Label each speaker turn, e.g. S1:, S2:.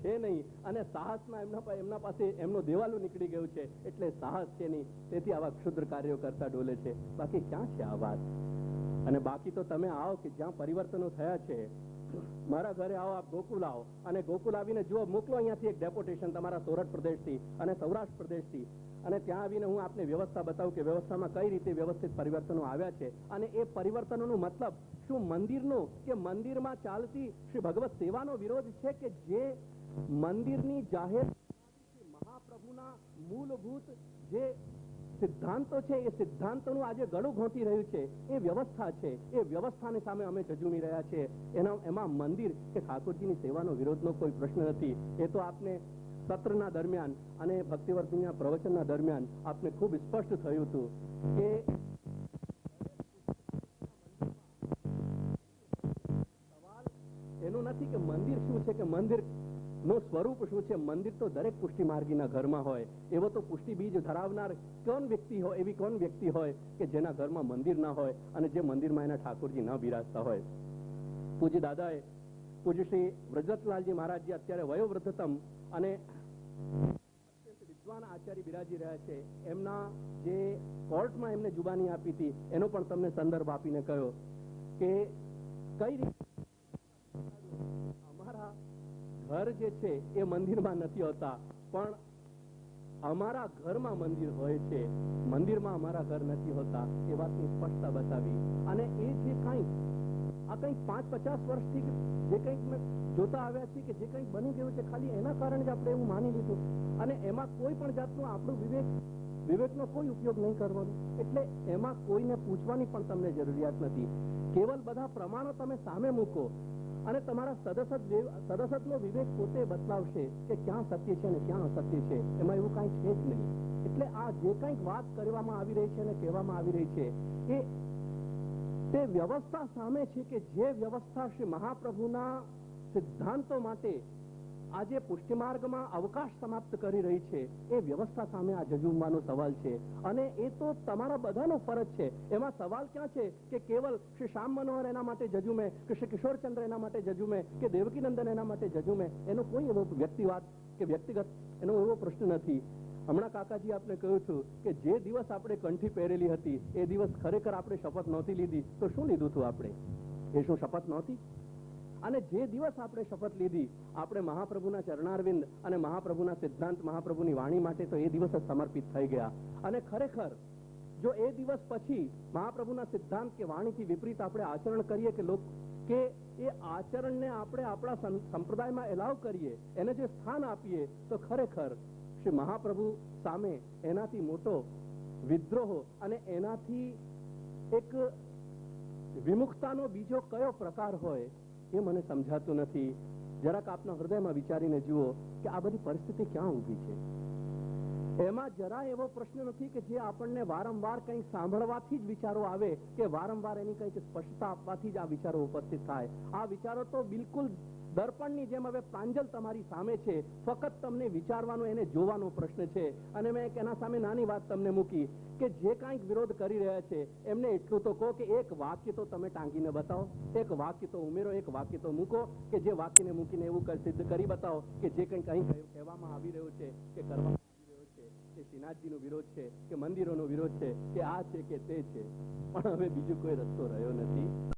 S1: છે નહીં અને સાહસમાં એમના પાસે એમનો દેવાલું નીકળી ગયું છે એટલે સાહસ છે નહીં, તેથી આવા ક્ષુદ્ર કાર્યો કરતા ડોલે છે. બાકી ક્યાં છે આ વાત? અને બાકી તો તમે આવો કે જ્યાં પરિવર્તનો થયા છે, મારા ઘરે આવો, આપ ગોકુલ આવો અને ગોકુલ આવીને જુઓ, મોકલો અહીંયાથી એક ડેપોટેશન તમારા સોરઠ પ્રદેશથી અને સૌરાષ્ટ્ર પ્રદેશથી, અને ત્યાં આવીને હું આપને વ્યવસ્થા બતાવું કે વ્યવસ્થામાં કઈ રીતે વ્યવસ્થિત પરિવર્તનો આવ્યા છે અને એ પરિવર્તનોનું મતલબ શું મંદિરનો કે મંદિરમાં ચાલતી શ્રી ભગવત સેવાનો વિરોધ છે કે જે મંદિરની જાહેર મહાપ્રભુના મૂળભૂત જે સિદ્ધાંતો છે એ સિદ્ધાંતોનું આજે ગળું ઘોંટી રહ્યું છે એ વ્યવસ્થા છે. એ વ્યવસ્થાની સામે અમે ઝઝૂમી રહ્યા છીએ. એમાં મંદિર કે ઠાકોરજીની સેવાનો વિરોધનો કોઈ પ્રશ્ન નથી. એ તો આપને સત્રના દરમિયાન અને ભક્તિવર્ધનના પ્રવચનના દરમિયાન આપને ખૂબ સ્પષ્ટ થયું હતું કે સવાલ એનું નથી કે મંદિર શું છે કે મંદિર નું સ્વરૂપ શું છે. મંદિર તો દરેક પુષ્ટિ માર્ગીના ઘરમાં હોય. એવો તો પુષ્ટિ બીજ ધરાવનાર એવી કોણ વ્યક્તિ હોય કે જેના ઘરમાં મંદિર ના હોય અને જે મંદિરમાં એના ઠાકોરજી ન બિરાજતા હોય. પૂજ્ય દાદાએ, પૂજ્ય શ્રી વ્રજરથલાલજી મહારાજજી અત્યારે વયોવૃદ્ધતમ અને વિદ્વાન આચાર્ય બિરાજી રહ્યા છે. એમના જે કોર્ટમાં એમને જુબાની આપી હતી એનો પણ તમને સંદર્ભ આપીને કહ્યો કે કઈ રીતે અમારા ઘર જે છે એ મંદિરમાં નથી હોતા, પણ અમારા ઘરમાં મંદિર હોય છે, મંદિરમાં અમારા ઘર નથી હોતા, એ વાતની સ્પષ્ટતા બતાવી. અને એ જે કંઈક 5-50 વર્ષથી જે કંઈક જોતા આવ્યા છીએ કે જે કંઈક બની ગયું છે, ખાલી એના કારણે જ આપણે એવું માની લીધું અને એમાં કોઈ પણ જાતનું આપણું વિવેકનો કોઈ ઉપયોગ નહીં કરવાનો. એટલે એમાં કોઈને પૂછવાની પણ તમને જરૂરિયાત નથી. કેવલ બધા પ્રમાણો તમે સામે મૂકો અને તમારા સદસદનો વિવેક પોતે બતલાવશે કે ક્યાં સત્ય છે અને ક્યાં અસત્ય છે. એમાં એવું કાંઈ છે જ નહીં. એટલે આ જે કંઈક વાત કરવામાં આવી રહી છે અને કહેવામાં આવી રહી છે એ તે વ્યવસ્થા સામે છે કે જે વ્યવસ્થા શ્રી મહાપ્રભુના સિદ્ધાંતો માટે આજે પુષ્ટિમાર્ગમાં અવકાશ સમાપ્ત કરી રહી છે એ વ્યવસ્થા સામે આ ઝઝૂમવાનો સવાલ છે. અને એ તો તમારા બધાનો ફરજ છે. એમાં સવાલ ક્યાં છે કે કેવલ શ્રી શ્યામ મનોહર એના માટે ઝઝૂમે કે શ્રી કિશોરચંદ્ર એના માટે ઝઝૂમે કે દેવકીનંદન એના માટે ઝઝૂમે, એનો કોઈ એવો વ્યક્તિવાદ કે વ્યક્તિગત એનો એવો પ્રશ્ન નથી. હમણાં કાકાજી આપણે કહ્યું હતું કે જે દિવસ આપણે કંઠી પહેરેલી હતી એ દિવસ ખરેખર આપણે શપથ નહોતી લીધી તો શું લીધું હતું આપણે? એ શું શપથ નહોતી? અને જે દિવસ આપણે શપથ લીધી આપણે મહાપ્રભુના ચરણારવિંદ અને મહાપ્રભુના સિદ્ધાંત, મહાપ્રભુની વાણી માટે તો એ દિવસ જ સમર્પિત થઈ ગયા. અને ખરેખર જો એ દિવસ પછી મહાપ્રભુના સિદ્ધાંત કે વાણીથી વિપરીત આપણે આચરણ કરીએ કે એ આચરણને આપણે આપણા સંપ્રદાયમાં એલાવ કરીએ, એને જે સ્થાન આપીએ, તો ખરેખર શ્રી મહાપ્રભુ સામે એનાથી મોટો વિદ્રોહ અને એનાથી એક વિમુખતાનો બીજો કયો પ્રકાર હોય એ મને સમજાતું નથી. જરાક આપના હૃદયમાં વિચારીને જુઓ કે આ બધી પરિસ્થિતિ ક્યાં ઊભી છે. એમાં જરા એવો પ્રશ્ન નથી કે જે આપણને વારંવાર કંઈક સાંભળવાથી જ વિચારો આવે કે વારંવાર એની કંઈક સ્પષ્ટતા આપવાથી જ આ વિચારો ઉપસ્થિત થાય. આ વિચારો તો બિલકુલ દર્પણની જેમ હવે પ્રાંજલ તમારી સામે છે. ફક્ત તમને વિચારવાનો, એને જોવાનો પ્રશ્ન છે. અને મેં એના સામે નાની વાત તમને મૂકી કે જે કાંઈક વિરોધ કરી રહ્યા છે એમને એટલું તો કહો કે એક વાક્ય તો તમે ટાંગીને બતાવો, એક વાક્ય તો ઉમેરો, એક વાક્ય તો મૂકો કે જે વાક્યને મૂકીને એવું સિદ્ધ કરી બતાવો કે જે કંઈક અહીં કહેવામાં આવી રહ્યું છે કે કરવામાં આવી રહ્યો છે કે શ્રીનાથજીનો વિરોધ છે કે મંદિરોનો વિરોધ છે કે આ છે કે તે છે, પણ હવે બીજો કોઈ રસ્તો રહ્યો નથી.